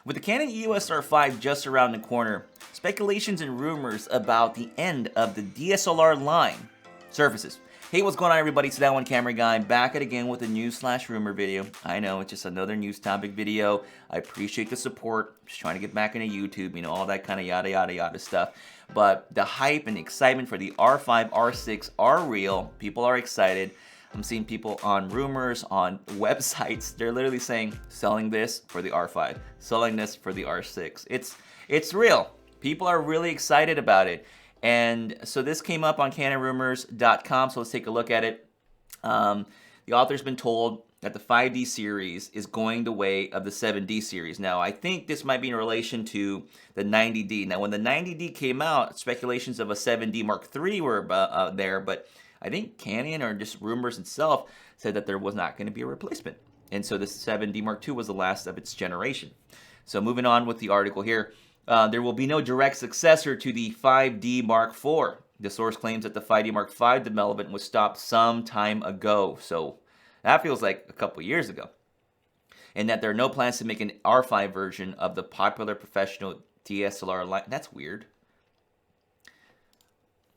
With the Canon EOS R5 just around the corner, speculations and rumors about the end of the DSLR line surfaces. Hey, what's going on, everybody? It's that one camera guy back at again with a news/rumor video. I know it's just another news topic video. I appreciate the support. Just trying to get back into YouTube, you know, all that kind of yada yada yada stuff. But the hype and excitement for the R5, R6 are real. People are excited. I'm seeing people on rumors, on websites, they're literally saying, selling this for the R5, selling this for the R6. It's real. People are really excited about it. And so this came up on canonrumors.com, so let's take a look at it. The author's been told that the 5D series is going the way of the 7D series. Now, I think this might be in relation to the 90D. Now, when the 90D came out, speculations of a 7D Mark III were there, but I think Canon, or just rumors itself, said that there was not going to be a replacement. And so the 7D Mark II was the last of its generation. So moving on with the article here, there will be no direct successor to the 5D Mark IV. The source claims that the 5D Mark V development was stopped some time ago. So that feels like a couple years ago. And that there are no plans to make an R5 version of the popular professional DSLR line. That's weird.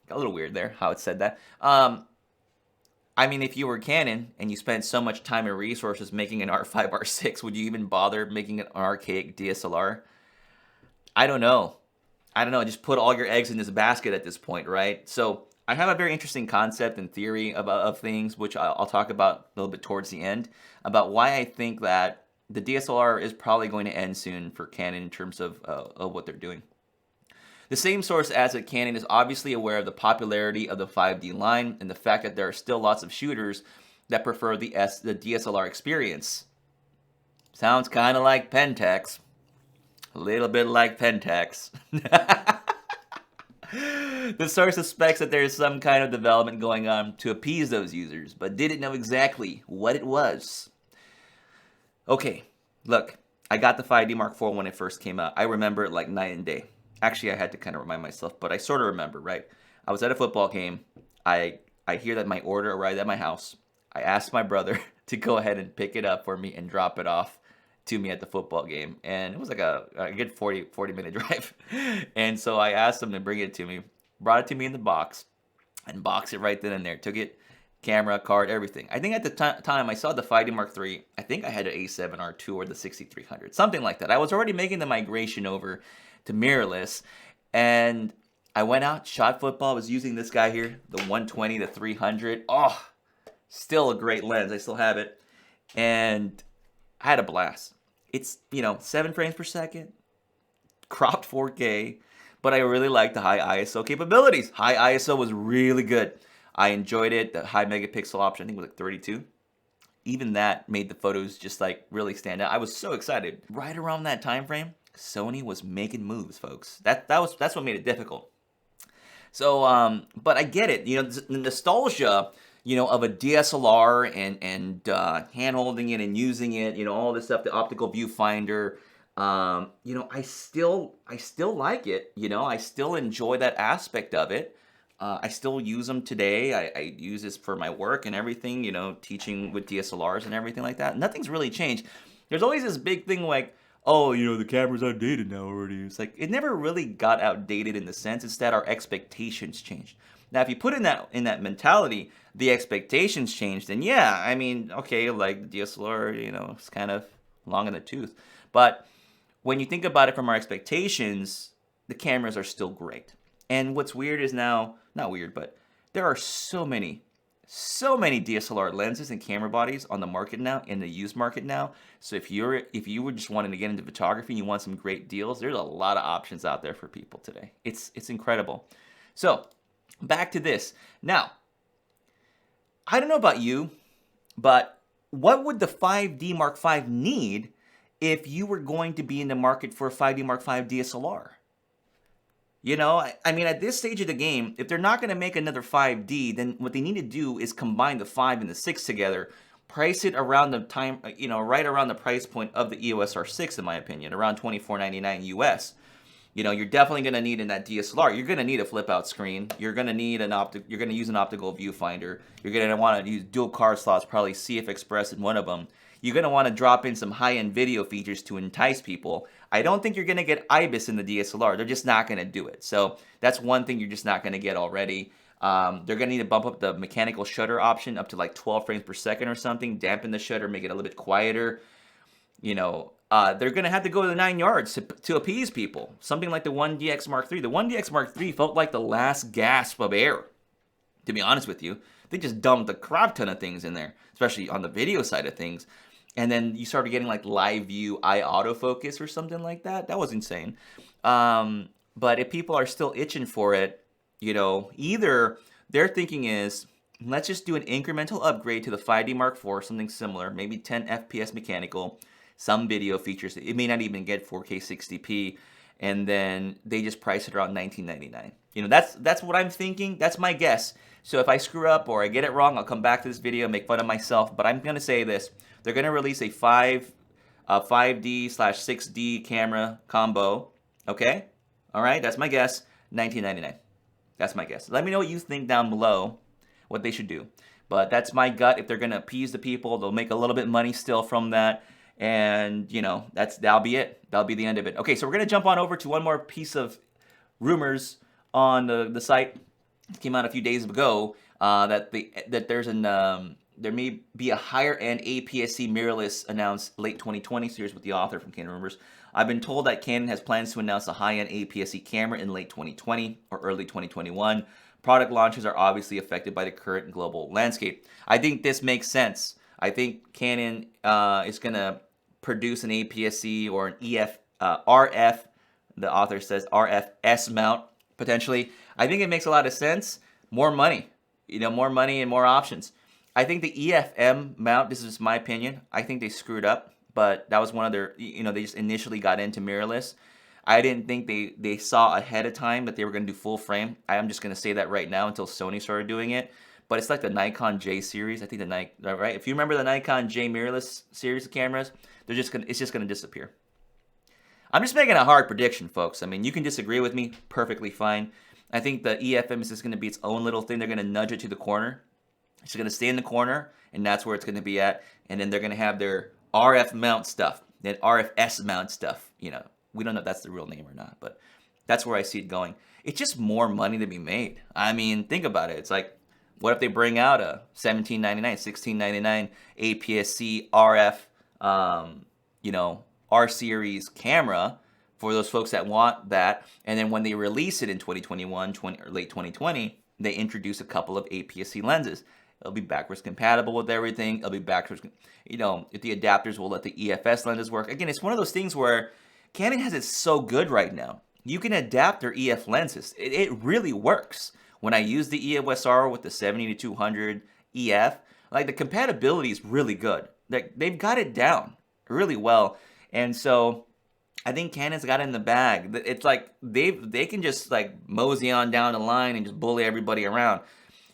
Got a little weird there, how it said that. I mean, if you were Canon and you spent so much time and resources making an R5, R6, would you even bother making an archaic DSLR? I don't know. Just put all your eggs in this basket at this point, right? So I have a very interesting concept and theory of things, which I'll talk about a little bit towards the end, about why I think that the DSLR is probably going to end soon for Canon in terms of what they're doing. The same source adds that Canon is obviously aware of the popularity of the 5D line and the fact that there are still lots of shooters that prefer the DSLR experience. Sounds kind of like Pentax. A little bit like Pentax. The source suspects that there is some kind of development going on to appease those users, but didn't know exactly what it was. Okay, look, I got the 5D Mark IV when it first came out. I remember it like night and day. Actually, I had to kind of remind myself, but I sort of remember, right? I was at a football game. I hear that my order arrived at my house. I asked my brother to go ahead and pick it up for me and drop it off to me at the football game. And it was like a good 40-minute drive. And so I asked him to bring it to me, brought it to me in the box, and boxed it right then and there. Took it, camera, card, everything. I think at the time I saw the 5D Mark III, I think I had an A7R2 or the 6300, something like that. I was already making the migration over to mirrorless, and I went out, shot football. I was using this guy here, the 120, the 300. Oh, still a great lens. I still have it, and I had a blast. It's, 7 frames per second, cropped 4K, but I really like the high ISO capabilities. High ISO was really good. I enjoyed it. The high megapixel option, I think, was like 32. Even that made the photos just like really stand out. I was so excited. Right around that time frame, Sony was making moves, folks. That's what made it difficult. So, but I get it. The nostalgia, of a DSLR and hand holding it and using it. All this stuff, the optical viewfinder. I still like it. I still enjoy that aspect of it. I still use them today. I use this for my work and everything. Teaching with DSLRs and everything like that. Nothing's really changed. There's always this big thing like, oh, the camera's outdated now already. It's like, it never really got outdated in the sense. It's that our expectations changed. Now, if you put in that mentality, the expectations changed, then yeah, I mean, okay, like the DSLR, it's kind of long in the tooth. But when you think about it from our expectations, the cameras are still great. And what's weird is now, not weird, but there are so many DSLR lenses and camera bodies on the market now, in the used market now. So if you were just wanting to get into photography and you want some great deals, there's a lot of options out there for people today. It's incredible. So back to this. Now, I don't know about you, but what would the 5D Mark V need if you were going to be in the market for a 5D Mark V DSLR? I mean, at this stage of the game, if they're not going to make another 5D, then what they need to do is combine the 5 and the 6 together, price it around the time, right around the price point of the EOS R6, in my opinion, around $24.99 US. You're definitely going to need in that DSLR. You're going to need a flip out screen. You're going to need you're going to use an optical viewfinder. You're going to want to use dual card slots, probably CF Express in one of them. you're going to want to drop in some high-end video features to entice people. I don't think you're going to get IBIS in the DSLR. They're just not going to do it. So that's one thing you're just not going to get already. They're going to need to bump up the mechanical shutter option up to like 12 frames per second or something, dampen the shutter, make it a little bit quieter. You know, they're going to have to go to the 9 yards to appease people. Something like the 1DX Mark III. The 1DX Mark III felt like the last gasp of air, to be honest with you. They just dumped a crap ton of things in there, especially on the video side of things. And then you started getting like live view eye autofocus or something like that. That was insane. But if people are still itching for it, you know, either their thinking is, let's just do an incremental upgrade to the 5D Mark IV, something similar, maybe 10 FPS mechanical, some video features. It may not even get 4K 60p, and then they just price it around $19.99. You know, that's what I'm thinking. That's my guess. So if I screw up or I get it wrong, I'll come back to this video and make fun of myself. But I'm gonna say this: they're gonna release a 5D/6D camera combo. Okay, all right, that's my guess. $19.99. That's my guess. Let me know what you think down below, what they should do. But that's my gut. If they're gonna appease the people, they'll make a little bit of money still from that. And you know, that'll be it. That'll be the end of it. Okay, so we're gonna jump on over to one more piece of rumors on the site. It came out a few days ago that there may be a higher end APS-C mirrorless announced late 2020. So here's what the author from Canon rumors. I've been told that Canon has plans to announce a high-end APS-C camera in late 2020 or early 2021. Product launches are obviously affected by the current global landscape. I think this makes sense. I think Canon is going to produce an APS-C or an RF, the author says RF-S mount, potentially. I think it makes a lot of sense. More money, you know, more money and more options. I think the EFM mount, this is just my opinion, I think they screwed up, but that was one of their, you know, they just initially got into mirrorless. I didn't think they saw ahead of time that they were going to do full frame. I'm just going to say that right now until Sony started doing it. But it's like the Nikon J series. I think the Nikon, right? If you remember the Nikon J mirrorless series of cameras, it's just gonna disappear. I'm just making a hard prediction, folks. I mean, you can disagree with me, perfectly fine. I think the EFM is just gonna be its own little thing. They're gonna nudge it to the corner. It's gonna stay in the corner, and that's where it's gonna be at. And then they're gonna have their RF mount stuff, then RF-S mount stuff. You know, we don't know if that's the real name or not, but that's where I see it going. It's just more money to be made. I mean, think about it. It's like, what if they bring out a $17.99, $16.99 APS-C RF, you know, R-series camera for those folks that want that, and then when they release it in 2021, or late 2020, they introduce a couple of APS-C lenses. It'll be backwards compatible with everything. It'll be backwards, you know, if the adapters will let the EFS lenses work. Again, it's one of those things where Canon has it so good right now. You can adapt their EF lenses. It really works. When I use the EOS R with the 70-200 EF, like the compatibility is really good. Like they've got it down really well, and so I think Canon's got it in the bag. It's like they can just like mosey on down the line and just bully everybody around.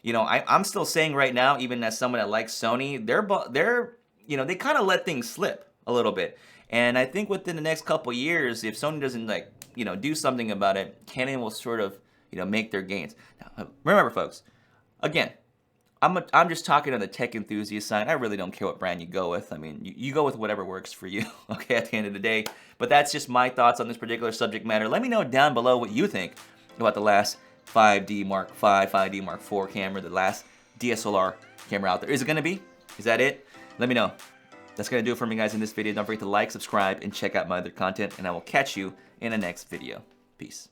You know, I'm still saying right now, even as someone that likes Sony, they're you know, they kind of let things slip a little bit, and I think within the next couple years, if Sony doesn't like, you know, do something about it, Canon will sort of, you know, make their gains. Now, remember, folks, again, I'm just talking on the tech enthusiast side. I really don't care what brand you go with. I mean, you go with whatever works for you, okay, at the end of the day. But that's just my thoughts on this particular subject matter. Let me know down below what you think about the last 5D Mark V, 5D Mark IV camera, the last DSLR camera out there. Is it going to be? Is that it? Let me know. That's going to do it for me, guys, in this video. Don't forget to like, subscribe, and check out my other content, and I will catch you in the next video. Peace.